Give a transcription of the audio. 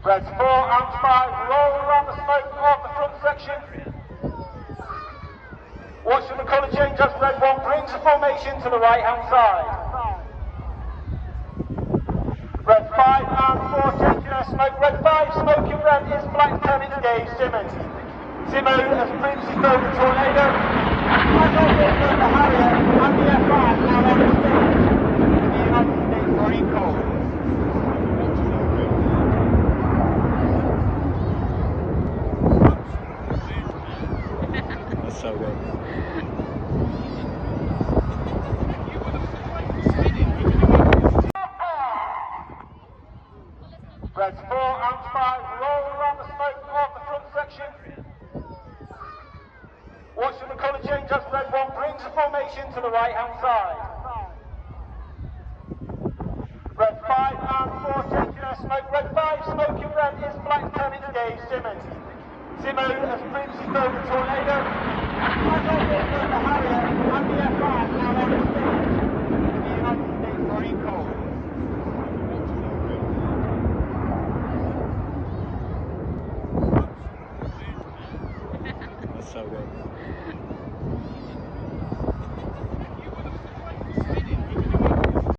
Reds 4 and 5 roll around the smoke of the front section. Watching the colour change as Red 1 brings the formation to the right hand side. Red 5 and 4 changing their smoke. Red 5 smoking red is black 10 inch gauge Simmons. Simo has previously thrown the Tornado. Has also thrown the Harrier and the F5 now on the stage. The United States Marine Corps. That's so good. Reds 4 and 5 roll around the smoke of the front section. Watching the colour change as Red 1 brings the formation to the right hand side. Red 5 and 4 changing their smoke. Red 5 smoking red is black 10 inch gauge Simmons. Simo has previously thrown the Tornado. Has also thrown the Harrier and the F5 now on the stage. The United States Marine Corps. That's so good.